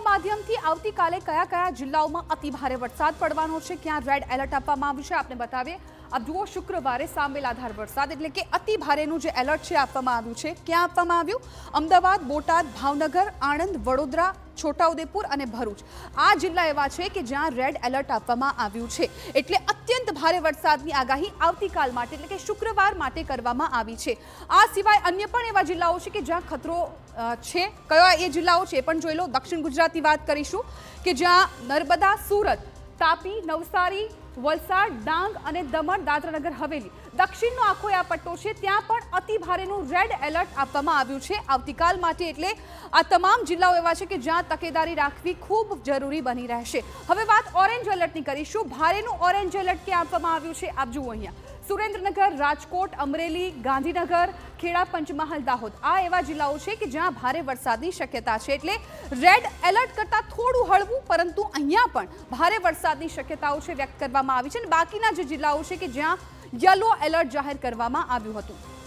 માધ્યમથી આવતીકાલે કયા કયા જિલ્લાઓમાં અતિ ભારે વરસાદ પડવાનો છે, ક્યાં રેડ એલર્ટ આપવામાં આવ્યું છે આપને બતાવીએ। આપ જુઓ, શુક્રવારે સામેલાધાર વરસાદ એટલે કે અતિ ભારેનું જે એલર્ટ છે આપવામાં આવ્યું છે। ક્યાં આપવામાં આવ્યું? અમદાવાદ, બોટાદ, ભાવનગર, આણંદ, વડોદરા, છોટાઉદેપુર અને ભરૂચ આ જિલ્લા એવા છે કે જ્યાં રેડ એલર્ટ આપવામાં આવ્યું છે। એટલે અત્યંત ભારે વરસાદની આગાહી આવતીકાલ માટે એટલે કે શુક્રવાર માટે કરવામાં આવી છે। આ સિવાય અન્ય પણ એવા જિલ્લાઓ છે કે જ્યાં ખતરો છે। કયા એ જિલ્લાઓ છે પણ જોઈ લો। દક્ષિણ ગુજરાતની વાત કરીશું કે જ્યાં નર્મદા, સુરત, તાપી, નવસારી, વલસાડ, ડાંગ અને દમણ, દાદરાનગર હવેલી દક્ષિણનો આખો આ પટ્ટો છે, ત્યાં પણ અતિ ભારેનું રેડ એલર્ટ આપવામાં આવ્યું છે આવતીકાલ માટે। એટલે આ તમામ જિલ્લાઓ એવા છે કે જ્યાં તકેદારી રાખવી ખૂબ જરૂરી બની રહેશે। હવે વાત ઓરેન્જ એલર્ટની કરીશું। ભારેનું ઓરેન્જ એલર્ટ ક્યાં આપવામાં આવ્યું છે આપ જુઓ અહીંયા। સુરેન્દ્રનગર, રાજકોટ, અમરેલી, ગાંધીનગર, ખેડા, પંચમહાલ, દાહોદ આ એવા જિલ્લાઓ છે કે જ્યાં ભારે વરસાદની શક્યતા છે। એટલે રેડ એલર્ટ કરતાં થોડું હળવું પરંતુ અહીંયા પણ ભારે વરસાદની શક્યતાઓ છે વ્યક્ત કરવામાં આવી છે। અને બાકીના જે જિલ્લાઓ છે કે જ્યાં યલો એલર્ટ જાહેર કરવામાં આવ્યું હતું।